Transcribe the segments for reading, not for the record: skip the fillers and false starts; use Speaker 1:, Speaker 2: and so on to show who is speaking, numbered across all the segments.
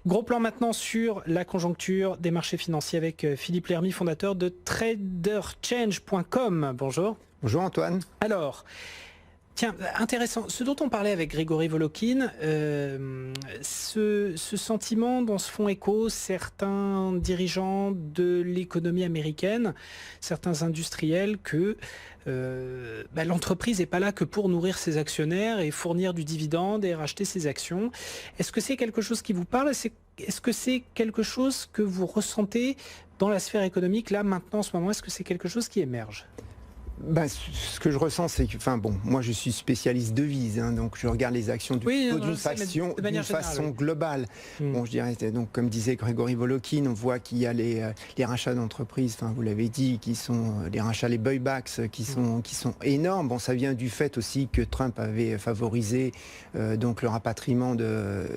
Speaker 1: Gros plan maintenant sur la conjoncture des marchés financiers avec Philippe Lermy, fondateur de TraderChange.com. Bonjour.
Speaker 2: Bonjour Antoine.
Speaker 1: Alors, tiens, intéressant, ce dont on parlait avec Grégory Volokhin, ce sentiment dont se font écho certains dirigeants de l'économie américaine, certains industriels, que l'entreprise n'est pas là que pour nourrir ses actionnaires et fournir du dividende et racheter ses actions. Est-ce que c'est quelque chose qui vous parle ? Est-ce que c'est quelque chose que vous ressentez dans la sphère économique, là, maintenant, en ce moment ? Est-ce que c'est quelque chose qui émerge ?
Speaker 2: Ce que je ressens, c'est que, moi je suis spécialiste devises, donc je regarde les actions d'une façon globale. Bon, je dirais, donc comme disait Grégory Volokhin, on voit qu'il y a les rachats d'entreprises, vous l'avez dit, qui sont les rachats, les buybacks, qui sont énormes. Bon, ça vient du fait aussi que Trump avait favorisé donc le rapatriement de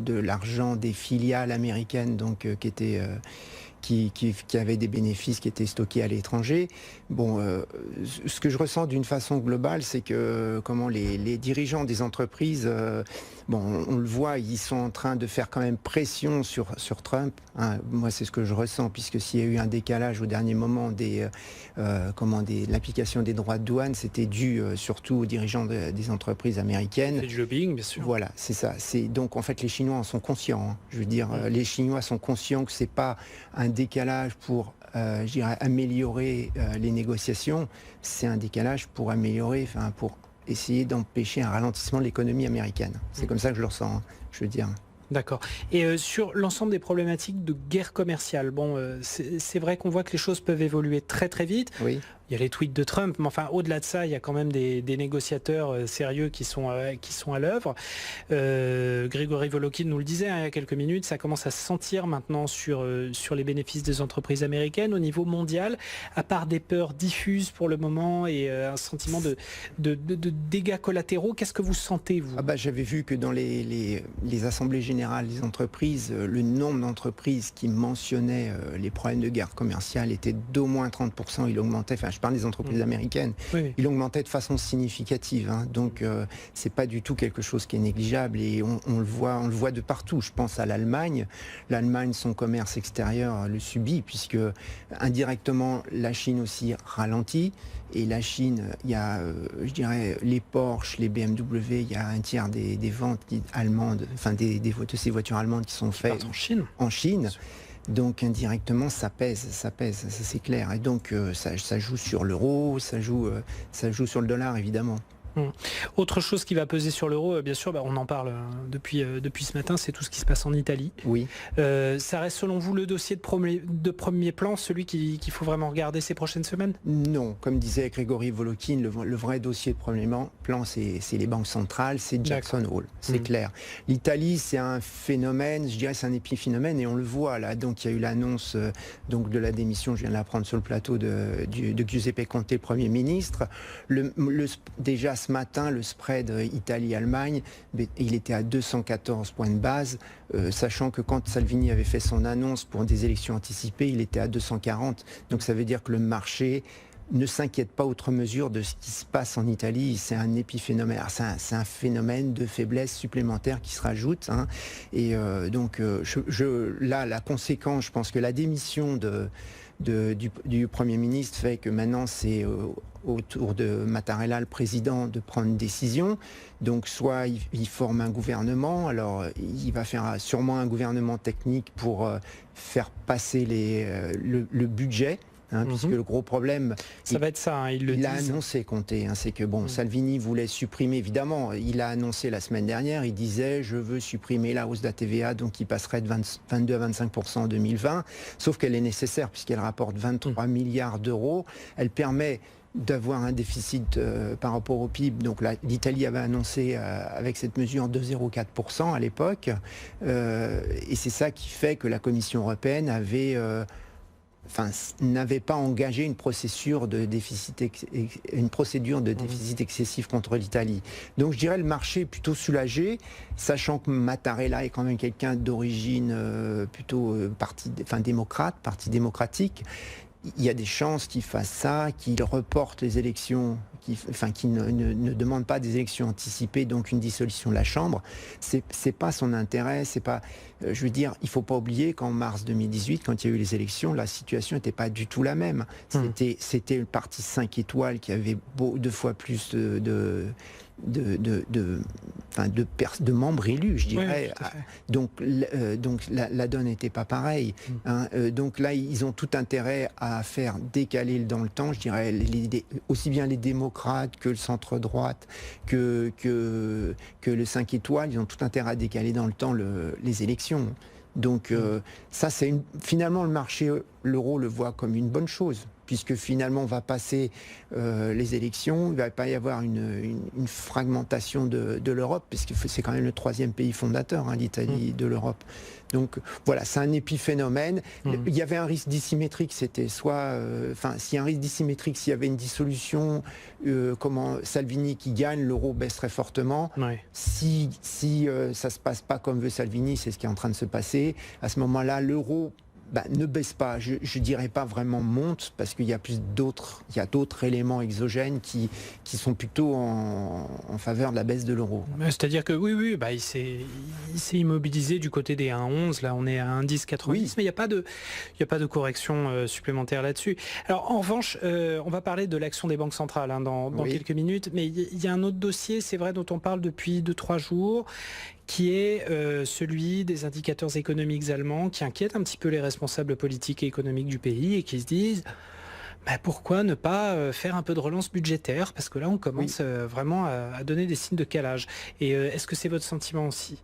Speaker 2: l'argent des filiales américaines, donc qui étaient qui avaient des bénéfices qui étaient stockés à l'étranger. Bon, ce que je ressens d'une façon globale, c'est que les dirigeants des entreprises, on le voit, ils sont en train de faire quand même pression sur Trump. Moi, c'est ce que je ressens, puisque s'il y a eu un décalage au dernier moment de l'application des droits de douane, c'était dû surtout aux dirigeants des entreprises américaines.
Speaker 1: C'est du lobbying, bien sûr.
Speaker 2: Voilà, c'est ça. Donc, en fait, les Chinois en sont conscients. Je veux dire, les Chinois sont conscients que c'est pas un décalage pour, améliorer les négociations. C'est un décalage pour améliorer, pour essayer d'empêcher un ralentissement de l'économie américaine. C'est comme ça que je le ressens, je veux dire.
Speaker 1: D'accord. Et sur l'ensemble des problématiques de guerre commerciale, c'est vrai qu'on voit que les choses peuvent évoluer très très vite.
Speaker 2: Oui.
Speaker 1: Il y a les tweets de Trump, mais au-delà de ça, il y a quand même des négociateurs sérieux qui sont à l'œuvre. Grégory Volokhin nous le disait il y a quelques minutes, ça commence à se sentir maintenant sur les bénéfices des entreprises américaines au niveau mondial, à part des peurs diffuses pour le moment et un sentiment de dégâts collatéraux. Qu'est-ce que vous sentez, vous ?
Speaker 2: J'avais vu que dans les assemblées générales des entreprises, le nombre d'entreprises qui mentionnaient les problèmes de guerre commerciale était d'au moins 30%. Il augmentait. Je parle des entreprises américaines, oui. Il augmentait de façon significative, donc c'est pas du tout quelque chose qui est négligeable et on le voit de partout. Je pense à l'Allemagne, son commerce extérieur le subit puisque indirectement la Chine aussi ralentit et la Chine, il y a, les Porsche, les BMW, il y a un tiers des ventes allemandes, de ces voitures allemandes qui sont faites en Chine. Donc indirectement, ça pèse, ça c'est clair. Et donc ça joue sur l'euro, ça joue sur le dollar évidemment.
Speaker 1: Autre chose qui va peser sur l'euro, bien sûr, on en parle depuis ce matin, c'est tout ce qui se passe en Italie.
Speaker 2: Oui.
Speaker 1: Ça reste selon vous le dossier de premier plan, celui qu'il faut vraiment regarder ces prochaines semaines ?
Speaker 2: Non, comme disait Grégory Volokhin, le vrai dossier de premier plan, c'est les banques centrales, c'est Jackson Hole, c'est clair. L'Italie, c'est un phénomène, je dirais c'est un épiphénomène et on le voit là. Donc il y a eu l'annonce de la démission, je viens de l'apprendre sur le plateau de Giuseppe Conte, le Premier ministre. Déjà ce matin, le spread Italie-Allemagne, il était à 214 points de base, sachant que quand Salvini avait fait son annonce pour des élections anticipées, il était à 240. Donc ça veut dire que le marché ne s'inquiète pas outre mesure de ce qui se passe en Italie. C'est un épiphénomène. C'est un phénomène de faiblesse supplémentaire qui se rajoute. Et là, la conséquence, je pense que la démission du Premier ministre fait que maintenant c'est au tour de Mattarella, le président, de prendre une décision. Donc soit il forme un gouvernement, alors il va faire sûrement un gouvernement technique pour faire passer le budget. Puisque le gros problème,
Speaker 1: ça va être ça,
Speaker 2: il a annoncé Conte, c'est que Salvini voulait supprimer, évidemment, il a annoncé la semaine dernière, il disait je veux supprimer la hausse de la TVA, donc il passerait de 22 à 25% en 2020, sauf qu'elle est nécessaire puisqu'elle rapporte 23 milliards d'euros, elle permet d'avoir un déficit par rapport au PIB. Donc l'Italie avait annoncé avec cette mesure 2,04% à l'époque, et c'est ça qui fait que la Commission européenne n'avait pas engagé une procédure de déficit excessif contre l'Italie. Donc je dirais le marché est plutôt soulagé, sachant que Mattarella est quand même quelqu'un d'origine plutôt parti démocratique. Il y a des chances qu'il fasse ça, qu'il reporte les élections qui ne demande pas des élections anticipées, donc une dissolution de la Chambre. C'est pas son intérêt. C'est pas. Je veux dire, il faut pas oublier qu'en mars 2018, quand il y a eu les élections, la situation n'était pas du tout la même. C'était le parti 5 étoiles qui avait 2 fois plus de membres élus, je dirais. Donc la donne n'était pas pareille. Donc là, ils ont tout intérêt à faire décaler dans le temps, je dirais, aussi bien les démocrates que le centre-droite, que le 5 étoiles, ils ont tout intérêt à décaler dans le temps les élections. Donc ça, finalement, le marché, l'euro le voit comme une bonne chose, puisque finalement on va passer les élections, il ne va pas y avoir une fragmentation de l'Europe, puisque c'est quand même le 3e pays fondateur, l'Italie, de l'Europe. Donc voilà, c'est un épiphénomène. Il y avait un risque dissymétrique, c'était soit... s'il y a un risque dissymétrique, s'il y avait une dissolution, Salvini qui gagne, l'euro baisserait fortement. Si ça ne se passe pas comme veut Salvini, c'est ce qui est en train de se passer, à ce moment-là, l'euro... ne baisse pas, je dirais pas vraiment monte, parce qu'il y a d'autres éléments exogènes qui sont plutôt en faveur de la baisse de l'euro.
Speaker 1: C'est-à-dire que oui, il s'est immobilisé du côté des 1,11, là on est à 1,10,90, mais il n'y a pas de correction supplémentaire là-dessus. Alors en revanche, on va parler de l'action des banques centrales dans quelques minutes, mais il y a un autre dossier, c'est vrai, dont on parle depuis 2-3 jours, qui est celui des indicateurs économiques allemands, qui inquiètent un petit peu les responsables politiques et économiques du pays et qui se disent pourquoi ne pas faire un peu de relance budgétaire, parce que là on commence vraiment à donner des signes de calage. Et est-ce que c'est votre sentiment aussi ?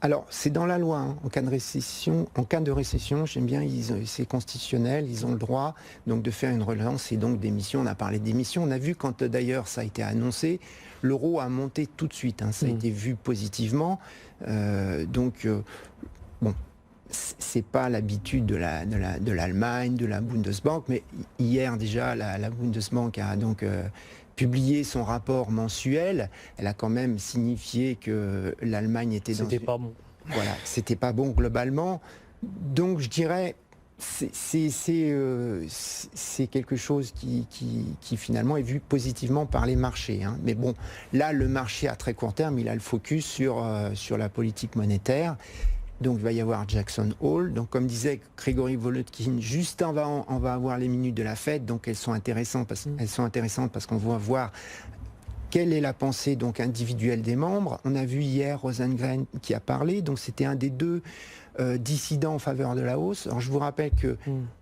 Speaker 2: Alors, c'est dans la loi, en cas de récession, j'aime bien, c'est constitutionnel, ils ont le droit donc de faire une relance et donc d'émissions. On a parlé d'émissions, on a vu quand d'ailleurs ça a été annoncé, l'euro a monté tout de suite, ça a été vu positivement. C'est pas l'habitude de l'Allemagne, de la Bundesbank, mais hier déjà la Bundesbank a donc publié son rapport mensuel. Elle a quand même signifié que l'Allemagne était
Speaker 1: C'était pas bon.
Speaker 2: Voilà, c'était pas bon globalement. Donc je dirais c'est quelque chose qui finalement est vu positivement par les marchés. Mais bon, là le marché à très court terme, il a le focus sur la politique monétaire. Donc il va y avoir Jackson Hole. Donc comme disait Grégory Volodkin, juste avant, on va avoir les minutes de la Fed. Donc elles sont intéressantes parce qu'on va voir quelle est la pensée donc individuelle des membres. On a vu hier Rosengren qui a parlé. Donc c'était un des deux dissidents en faveur de la hausse. Alors je vous rappelle que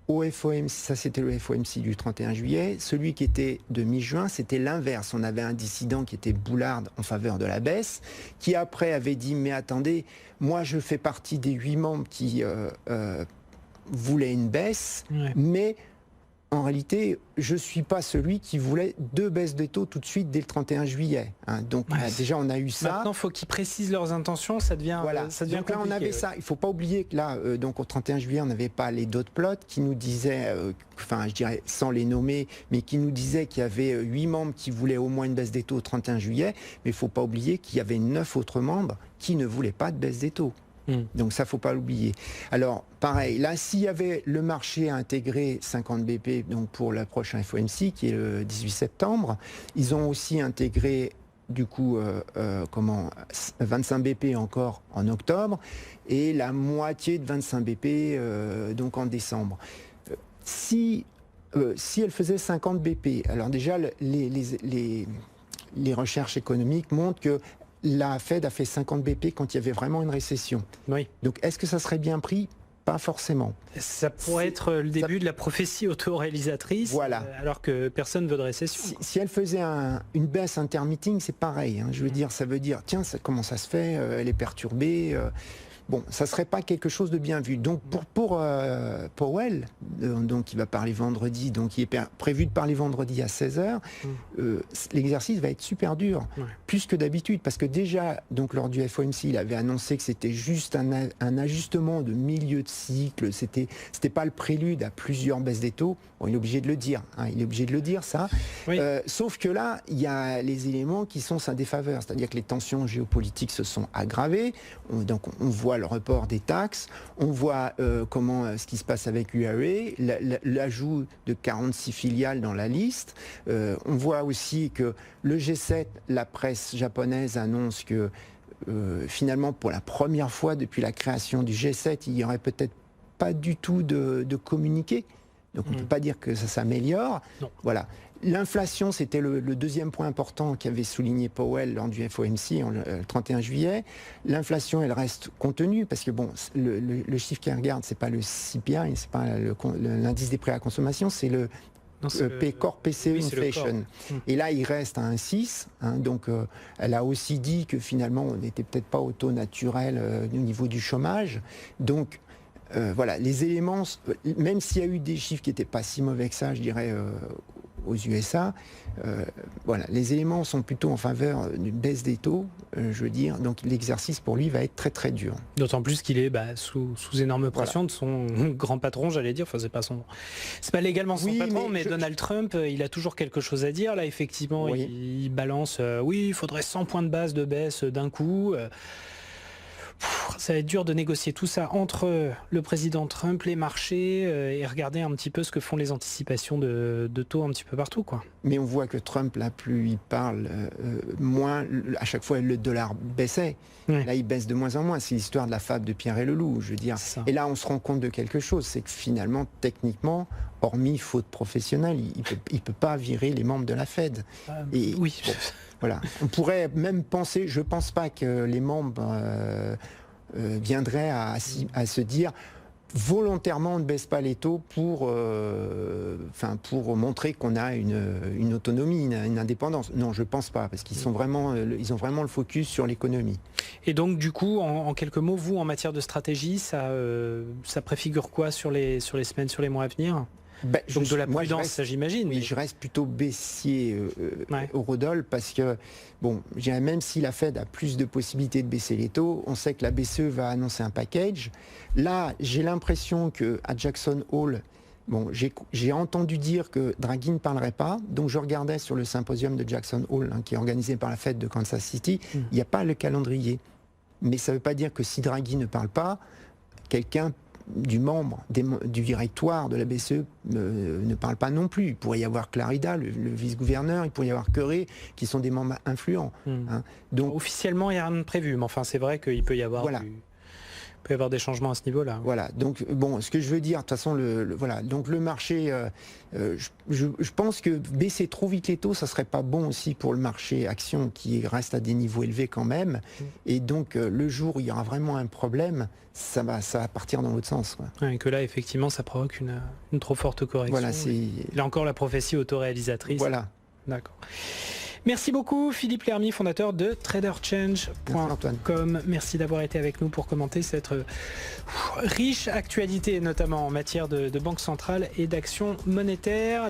Speaker 2: au FOMC, ça c'était le FOMC du 31 juillet, celui qui était de mi-juin, c'était l'inverse. On avait un dissident qui était Bullard en faveur de la baisse, qui après avait dit mais attendez, moi je fais partie des 8 membres qui voulaient une baisse, mais en réalité, je ne suis pas celui qui voulait 2 baisses de taux tout de suite dès le 31 juillet. Donc déjà, on a eu ça.
Speaker 1: Maintenant, il faut qu'ils précisent leurs intentions, ça devient
Speaker 2: donc là, on avait ça. Il ne faut pas oublier que là, donc au 31 juillet, on n'avait pas les dot plots qui nous disaient, je dirais sans les nommer, mais qui nous disaient qu'il y avait 8 membres qui voulaient au moins une baisse des taux au 31 juillet. Mais il ne faut pas oublier qu'il y avait 9 autres membres qui ne voulaient pas de baisse des taux. Donc ça, faut pas l'oublier. Alors, pareil, là, s'il y avait le marché à intégrer 50 BP donc pour le prochain FOMC, qui est le 18 septembre, ils ont aussi intégré, du coup, 25 BP encore en octobre, et la moitié de 25 BP donc en décembre. Si elle faisait 50 BP, alors déjà, les recherches économiques montrent que la Fed a fait 50 BP quand il y avait vraiment une récession. Donc, est-ce que ça serait bien pris ? Pas forcément.
Speaker 1: Ça pourrait être le début de la prophétie autoréalisatrice, alors que personne ne veut de récession.
Speaker 2: Si elle faisait une baisse intermitting, c'est pareil. Je veux dire, ça veut dire, tiens, comment ça se fait ? Elle est perturbée. Bon, ça ne serait pas quelque chose de bien vu. Donc pour Powell, donc qui va parler vendredi, donc il est prévu de parler vendredi à 16h, l'exercice va être super dur, plus que d'habitude, parce que déjà, donc lors du FOMC, il avait annoncé que c'était juste un ajustement de milieu de cycle, c'était pas le prélude à plusieurs baisses des taux. Bon, il est obligé de le dire, il est obligé de le dire, ça. Sauf que là, il y a les éléments qui sont sa défaveur, c'est-à-dire que les tensions géopolitiques se sont aggravées, donc on voit voit le report des taxes, on voit ce qui se passe avec Huawei, l'ajout de 46 filiales dans la liste. On voit aussi que le G7, la presse japonaise annonce que finalement, pour la première fois depuis la création du G7, il n'y aurait peut-être pas du tout de communiqué. Donc on ne peut pas dire que ça s'améliore. Voilà. L'inflation, c'était le deuxième point important qu'avait souligné Powell lors du FOMC le 31 juillet. L'inflation, elle reste contenue parce que bon, le chiffre qu'elle regarde, c'est pas le CPI, c'est pas l'indice des prix à la consommation, c'est le Core PCE Inflation. Et là, il reste à 1,6. Donc, elle a aussi dit que finalement, on n'était peut-être pas au taux naturel au niveau du chômage. Donc, voilà, les éléments, même s'il y a eu des chiffres qui n'étaient pas si mauvais que ça, je dirais, aux USA, voilà, les éléments sont plutôt en faveur d'une baisse des taux, je veux dire. Donc l'exercice pour lui va être très très dur.
Speaker 1: D'autant plus qu'il est sous énorme pression de son grand patron, j'allais dire. Enfin, c'est pas légalement son patron, mais Donald Trump, il a toujours quelque chose à dire. Là, effectivement, il balance, oui, il faudrait 100 points de base de baisse d'un coup. Ça va être dur de négocier tout ça entre le président Trump, les marchés et regarder un petit peu ce que font les anticipations de taux un petit peu partout, quoi.
Speaker 2: Mais on voit que Trump, là, plus il parle, moins, à chaque fois, le dollar baissait. Là, il baisse de moins en moins. C'est l'histoire de la fable de Pierre et le loup, je veux dire. Et là, on se rend compte de quelque chose, c'est que finalement, techniquement, hormis faute professionnelle, il peut pas virer les membres de la Fed.
Speaker 1: Oui. Bon,
Speaker 2: voilà. On pourrait même penser, je pense pas que les membres viendraient à se dire volontairement on ne baisse pas les taux pour montrer qu'on a une autonomie, une indépendance. Non, je pense pas, parce qu'ils ont vraiment le focus sur l'économie.
Speaker 1: Et donc du coup, en quelques mots, vous, en matière de stratégie, ça préfigure quoi sur les semaines, sur les mois à venir ? Donc de la prudence, ça j'imagine.
Speaker 2: Oui, je reste plutôt baissier Eurodol parce que, bon, même si la Fed a plus de possibilités de baisser les taux, on sait que la BCE va annoncer un package. Là, j'ai l'impression qu'à Jackson Hole, bon, j'ai entendu dire que Draghi ne parlerait pas, donc je regardais sur le symposium de Jackson Hole, qui est organisé par la Fed de Kansas City, il n'y a pas le calendrier. Mais ça ne veut pas dire que si Draghi ne parle pas, quelqu'un du directoire de la BCE ne parle pas non plus. Il pourrait y avoir Clarida, le vice-gouverneur, il pourrait y avoir Curé, qui sont des membres influents.
Speaker 1: Donc, officiellement, il n'y a rien de prévu, mais enfin, c'est vrai qu'il peut y avoir peut y avoir des changements à ce niveau-là.
Speaker 2: Voilà, donc bon, ce que je veux dire, de toute façon, donc le marché, je pense que baisser trop vite les taux, ça serait pas bon aussi pour le marché action qui reste à des niveaux élevés quand même. Et donc le jour où il y aura vraiment un problème, ça va partir dans l'autre sens.
Speaker 1: Et que là, effectivement, ça provoque une trop forte correction.
Speaker 2: Voilà,
Speaker 1: là encore, la prophétie autoréalisatrice.
Speaker 2: Voilà.
Speaker 1: D'accord. Merci beaucoup Philippe Lermy, fondateur de TraderChange.com. Merci d'avoir été avec nous pour commenter cette riche actualité, notamment en matière de banque centrale et d'action monétaire.